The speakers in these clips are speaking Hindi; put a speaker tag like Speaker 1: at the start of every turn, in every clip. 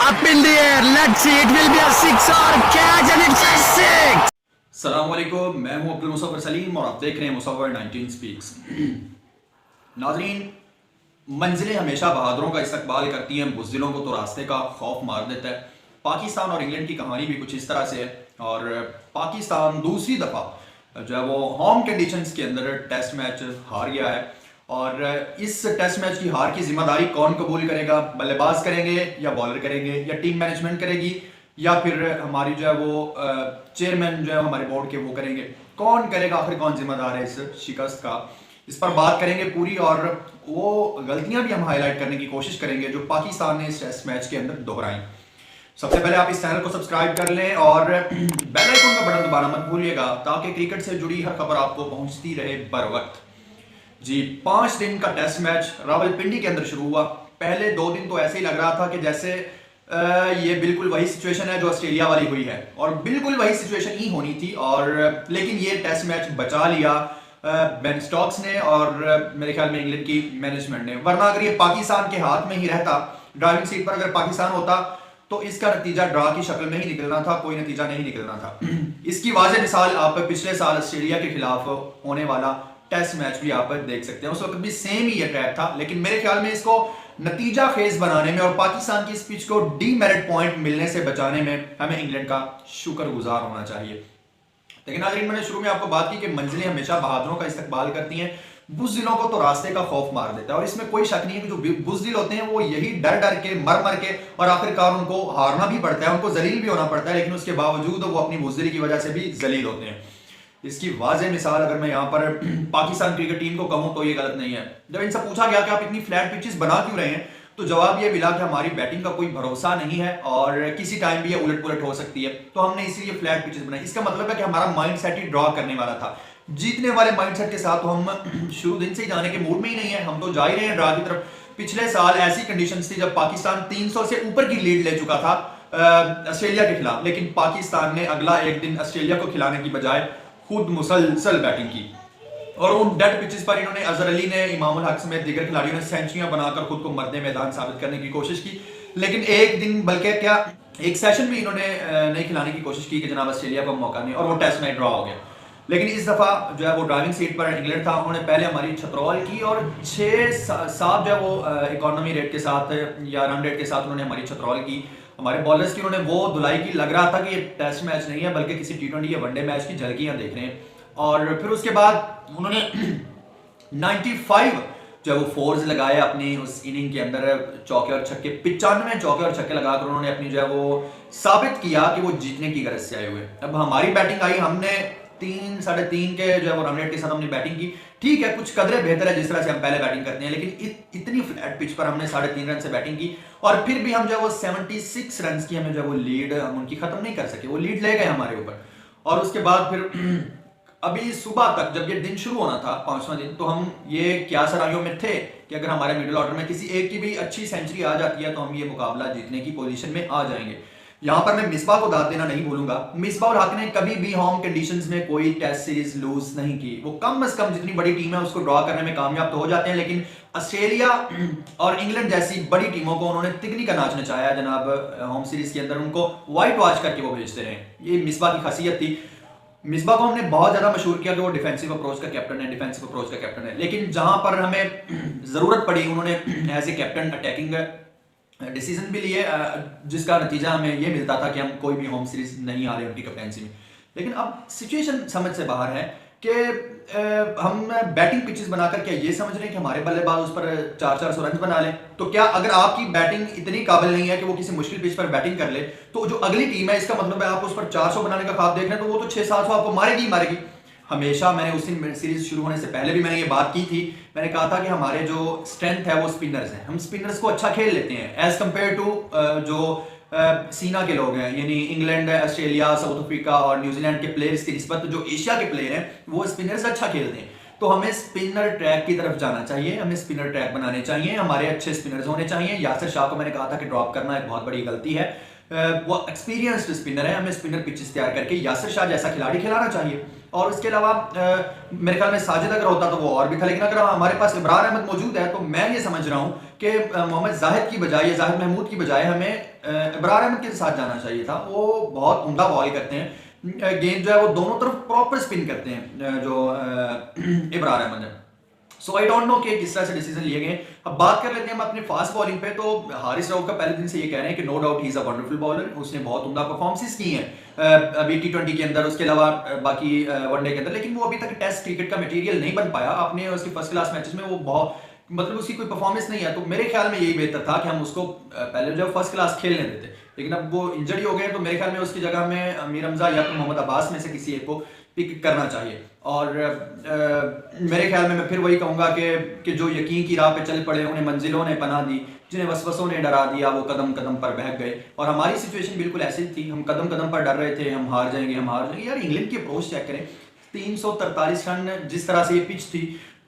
Speaker 1: Up in the air, let's see, it will be a six or catch and it's a six.
Speaker 2: अस्सलामुअलैकुम, मैं हूं अब्दुल मुसव्वर सलीम और आप देख रहे हैं मुसव्वर 19 स्पीक्स। नाजरीन, मंजिलें हमेशा बहादुरों का इस्तकबाल करती हैं, बुज़दिलों को तो रास्ते का खौफ मार देता है। पाकिस्तान और इंग्लैंड की कहानी भी कुछ इस तरह से है और पाकिस्तान दूसरी दफ़ा जो है वो होम कंडीशंस के अंदर टेस्ट मैच हार गया है और इस टेस्ट मैच की हार की जिम्मेदारी कौन कबूल करेगा? बल्लेबाज करेंगे या बॉलर करेंगे या टीम मैनेजमेंट करेगी या फिर हमारी जो है वो चेयरमैन जो है हमारे बोर्ड के वो करेंगे? कौन करेगा? आखिर कौन जिम्मेदार है इस शिकस्त का? इस पर बात करेंगे पूरी और वो गलतियां भी हम हाईलाइट करने की कोशिश करेंगे जो पाकिस्तान ने इस टेस्ट मैच के अंदर दोहराई। सबसे पहले आप इस चैनल को सब्सक्राइब कर लें और बेल आइकन का बटन दबाना मत भूलिएगा ताकि क्रिकेट से जुड़ी हर खबर आपको पहुंचती रहे बर वक्त। जी, 5 दिन का टेस्ट मैच रावलपिंडी के अंदर शुरू हुआ। पहले 2 दिन तो ऐसे ही लग रहा था कि जैसे ये बिल्कुल वही सिचुएशन है जो ऑस्ट्रेलिया वाली हुई है और बिल्कुल वही सिचुएशन ही होनी थी और लेकिन ये टेस्ट मैच बचा लिया बेन स्टोक्स ने और मेरे ख्याल में इंग्लैंड की मैनेजमेंट ने, वरना अगर ये पाकिस्तान के हाथ में ही रहता, ड्राइविंग सीट पर अगर पाकिस्तान होता तो इसका नतीजा ड्रा की शक्ल में ही निकलना था, कोई नतीजा नहीं निकलना था। इसकी वाज़ेह मिसाल आप पिछले साल ऑस्ट्रेलिया के खिलाफ होने वाला टेस्ट मैच भी आप देख सकते हैं। उस वक्त भी सेम ही ये ट्रैप था, लेकिन मेरे ख्याल में इसको नतीजा खेज बनाने में और पाकिस्तान की इस पिच को डीमेरिट पॉइंट मिलने से बचाने में हमें इंग्लैंड का शुक्रगुजार होना चाहिए। लेकिन नाज़रीन, मैंने शुरू में आपको बात की कि मंजिलें हमेशा बहादुरों का इस्तकबाल करती हैं, बुज़दिलों को तो रास्ते का खौफ मार देता है और इसमें कोई शक नहीं है कि जो बुज़दिल होते हैं वो यही डर डर के मर के और आखिरकार उनको हारना भी पड़ता है, उनको जलील भी होना पड़ता है, लेकिन उसके बावजूद वो अपनी बुज़दिली की वजह से भी जलील होते हैं। इसकी वाज़ेह मिसाल अगर मैं यहाँ पर पाकिस्तान क्रिकेट टीम को कहूँ तो ये गलत नहीं है। जब इनसे पूछा गया कि आप इतनी फ्लैट पिचेस बना क्यों रहे हैं, तो जवाब ये मिला कि हमारी बैटिंग का कोई भरोसा नहीं है और किसी टाइम भी ये उलट पुलट हो सकती है, तो हमने इसलिए फ्लैट पिचेस बनाई। इसका मतलब है कि हमारा माइंड सेट ही ड्रॉ करने वाला था। जीतने वाले माइंड सेट के साथ तो हम शुरू दिन से ही जाने के मूड में ही नहीं है, हम तो जा ही रहे हैं ड्रा की तरफ। पिछले साल ऐसी कंडीशंस थी जब पाकिस्तान 300 से ऊपर की लीड ले चुका था ऑस्ट्रेलिया के खिलाफ, लेकिन पाकिस्तान ने अगला एक दिन ऑस्ट्रेलिया को खिलाने की बजाय खुद मुसलसल बैटिंग की और उन डेड पिचेस पर इन्होंने अजहर अली ने, इमामुल हक समेत दीगर खिलाड़ियों ने सेंचुरियां बनाकर खुद को मर्दे मैदान साबित करने की कोशिश की, लेकिन एक दिन बल्कि क्या एक सेशन भी इन्होंने नहीं खिलाने की कोशिश की कि जनाब ऑस्ट्रेलिया को मौका नहीं, और वो टेस्ट मैच ड्रॉ हो गया। लेकिन इस दफा जो है वो ड्राइविंग सीट पर इंग्लैंड था, उन्होंने पहले हमारी छतरौल की और 6-7 जो है वो इकोनॉमी रेट के साथ या रन रेट के साथ उन्होंने हमारी छतरौल की। हमारे बॉलर्स की उन्होंने वो धुलाई की, लग रहा था कि ये टेस्ट मैच नहीं है बल्कि किसी T20 या वनडे मैच की झलकियां देख रहे हैं। और फिर उसके बाद उन्होंने 95 जो है वो फोर्स लगाए अपनी उस इनिंग के अंदर, चौके और छक्के 95 चौके और छक्के लगाकर उन्होंने अपनी जो है वो साबित किया कि वो जीतने की गरज से आए हुए। अब हमारी बैटिंग आई, हमने 3-3.5 के जो है वो रन रेट के साथ हमने बैटिंग की। ठीक है, कुछ कदरे बेहतर है जिस तरह से हम पहले बैटिंग करते हैं, लेकिन इतनी फ्लैट पिच पर हमने 3.5 रन से बैटिंग की और फिर भी हम जो है वो 76 रन की हमें जो है वो लीड हम उनकी खत्म नहीं कर सके, वो लीड ले गए हमारे ऊपर। और उसके बाद फिर अभी सुबह तक जब ये दिन शुरू होना था 5वां दिन, तो हम ये क्या सरायों में थे कि अगर हमारे मिडिल ऑर्डर में किसी एक की भी अच्छी सेंचुरी आ जाती है तो हम ये मुकाबला जीतने की पोजीशन में आ जाएंगे। यहाँ पर मैं मिसबा को दाद देना नहीं भूलूंगा। मिसबा उल हक ने कभी भी होम कंडीशंस में कोई टेस्ट सीरीज लूज नहीं की। वो कम से कम जितनी बड़ी टीम है उसको ड्रॉ करने में कामयाब तो हो जाते हैं, लेकिन ऑस्ट्रेलिया और इंग्लैंड जैसी बड़ी टीमों को उन्होंने तिगनी का नाच नचाया जनाब। होम सीरीज के अंदर उनको व्हाइट वॉश करके वो भेजते रहे, ये मिसबा की खासियत थी। मिसबा को हमने बहुत ज्यादा मशहूर किया कि वो डिफेंसिव अप्रोच का कैप्टन है, डिफेंसिव अप्रोच का कैप्टन है, लेकिन जहां पर हमें जरूरत पड़ी उन्होंने as a captain attacking decision भी लिए, जिसका नतीजा हमें ये मिलता था कि हम कोई भी होम सीरीज नहीं आ रहे उनकी कैप्टनसी में। लेकिन अब सिचुएशन समझ से बाहर है कि हम बैटिंग पिचेस बनाकर क्या ये समझ रहे हैं कि हमारे बल्लेबाज उस पर 400 रन बना लें? तो क्या अगर आपकी बैटिंग इतनी काबिल नहीं है कि वो किसी मुश्किल पिच पर बैटिंग कर ले, तो जो अगली टीम है इसका मतलब है आप उस पर 400 बनाने का ख्वाब देख रहे हैं, तो वो तो 600-700 आपको मारेगी मारेगी। हमेशा मैंने उस दिन सीरीज शुरू होने से पहले भी मैंने ये बात की थी, मैंने कहा था कि हमारे जो स्ट्रेंथ है वो स्पिनर्स हैं, हम स्पिनर्स को अच्छा खेल लेते हैं एज कंपेयर टू जो सीना के लोग हैं, यानी इंग्लैंड, ऑस्ट्रेलिया, साउथ अफ्रीका और न्यूजीलैंड के प्लेयर्स की निस्बत जो एशिया के प्लेयर हैं वो स्पिनर्स अच्छा खेलते हैं। तो हमें स्पिनर ट्रैक की तरफ जाना चाहिए, हमें स्पिनर ट्रैक बनाने चाहिए, हमारे अच्छे स्पिनर्स होने चाहिए। यासिर शाह को मैंने कहा था कि ड्रॉप करना एक बहुत बड़ी गलती है, वो एक्सपीरियंस्ड स्पिनर है, हमें स्पिनर पिचेस तैयार करके यासिर शाह जैसा खिलाड़ी खिलाना चाहिए। और उसके अलावा मेरे ख्याल में साजिद अगर होता तो वो और भी था, लेकिन अगर हमारे पास इमरान अहमद मौजूद है तो मैं ये समझ रहा हूँ कि मोहम्मद जाहिद की बजाय या जाहिद महमूद की बजाय हमें इमरान अहमद के साथ जाना चाहिए था। वो बहुत उम्दा बॉल करते हैं, गेंद जो है वो दोनों तरफ प्रॉपर स्पिन करते हैं जो इमरान अहमद है। सो आई डोंट नो कि किस तरह से डिसीजन लिए गए। अब बात कर लेते हैं हम अपने फास्ट बॉलिंग पे। तो हारिस राउफ का पहले दिन से ये कह रहे हैं कि no doubt he is a wonderful bowler, उसने बहुत उम्दा परफॉर्मेंसेस की हैं अभी T20 के अंदर, उसके अलावा बाकी वनडे के अंदर, लेकिन वो अभी तक टेस्ट क्रिकेट का मटेरियल नहीं बन पाया। आपने उसके फर्स्ट क्लास मैचेस में वो बहुत मतलब उसकी कोई परफॉर्मेंस नहीं है, तो मेरे ख्याल में यही बेहतर था कि हम उसको पहले जो फर्स्ट क्लास खेलने देते, लेकिन अब वो इंजरी हो गए तो मेरे ख्याल में उसकी जगह में अमीर हमजा या तो मोहम्मद अब्बास में से किसी एक को पिक करना चाहिए। और मेरे ख्याल में मैं फिर वही कहूंगा कि जो यकीन की राह पे चल पड़े, उन्हें मंजिलों ने पनाह दी, जिन्हें वसवसों ने डरा दिया, वो कदम कदम पर बहक गए। और हमारी सिचुएशन बिल्कुल ऐसी थी, हम कदम कदम पर डर रहे थे, हम हार जाएंगे हम हार जाएंगे। यार इंग्लैंड की अप्रोच चेक करें, 343 रन जिस तरह से ये पिच थी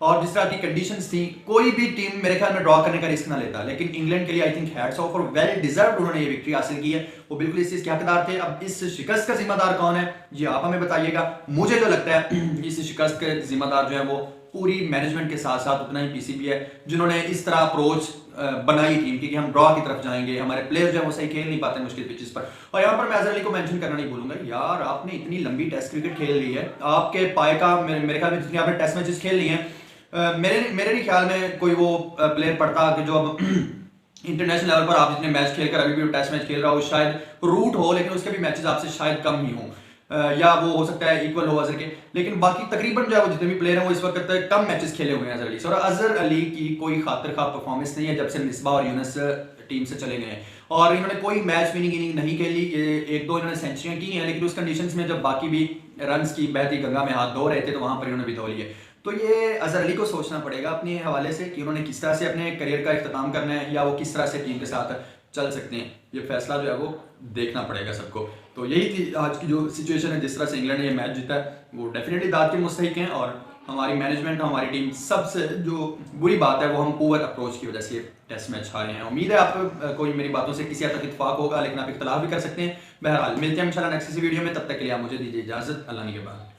Speaker 2: और जिस तरह की कंडीशंस थी, कोई भी टीम मेरे ख्याल में ड्रॉ करने का रिस्क ना लेता। लेकिन इंग्लैंड के लिए आई थिंक हैट्स ऑफ, और वेल डिजर्व्ड उन्होंने ये विक्ट्री हासिल की है। वो बिल्कुल इस चीज के हकदार थे। अब इस शिकस्त का जिम्मेदार कौन है ये आप हमें बताइएगा। मुझे जो लगता है इस शिकस्त के जिम्मेदार जो है वो पूरी मैनेजमेंट के साथ साथ उतना ही पीसीबी है, जिन्होंने इस तरह अप्रोच बनाई टीम की कि हम ड्रॉ की तरफ जाएंगे, हमारे प्लेयर जो है वो सही खेल नहीं पाते मुश्किल पिचेस पर। और यहाँ पर मैं अजहर अली को मेंशन करना नहीं भूलूंगा, यार आपने इतनी लंबी टेस्ट क्रिकेट खेल ली है, आपके पाए का मेरे ख्याल में जितनी आपने टेस्ट मैचेस खेल ली हैं, मेरे नहीं ख्याल में कोई वो प्लेयर पड़ता कि जो अब इंटरनेशनल लेवल पर आप जितने मैच खेलकर अभी भी टेस्ट मैच खेल रहा हो, शायद रूट हो लेकिन उसके भी मैचेस आपसे शायद कम ही हो, या वो हो सकता है इक्वल हो अजहर के, लेकिन बाकी तकरीबन जो है वो जितने भी प्लेयर हैं वो इस वक्त कम मैचेस खेले हुए हैं अजहर अली से। और अजहर अली की कोई खातिर खा परफॉर्मेंस नहीं है जब से मिसबा और यूनुस टीम से चले गए हैं, और इन्होंने कोई मैच विनिंग इनिंग नहीं खेली। एक दो इन्होंने सेंचुरियां की हैं, लेकिन उस कंडीशंस में जब बाकी भी रन्स की बहती गंगा में हाथ धो रहे थे तो वहां पर इन्होंने भी धो लिए। तो ये अजहर अली को सोचना पड़ेगा अपने हवाले से कि उन्होंने किस तरह से अपने करियर का इख्तिताम करना है, या वो किस तरह से टीम के साथ चल सकते हैं। ये फैसला जो है वो देखना पड़ेगा सबको। तो यही थी आज की जो सिचुएशन है, जिस तरह से इंग्लैंड ने ये मैच जीता है वो डेफिनेटली दाद के मुस्तहिक हैं, और हमारी मैनेजमेंट हमारी टीम सबसे जो बुरी बात है वो हम पुअर अप्रोच की वजह से टेस्ट मैच हारे हैं। उम्मीद है आपको कोई मेरी बातों से किसी हद तक इत्तेफाक होगा, लेकिन आप इख्तलाफ भी कर सकते हैं। बहरहाल मिलते हैं इंशाल्लाह नेक्स्ट वीडियो में, तब तक के लिए आप मुझे दीजिए इजाजत। अल्लाह के बाद।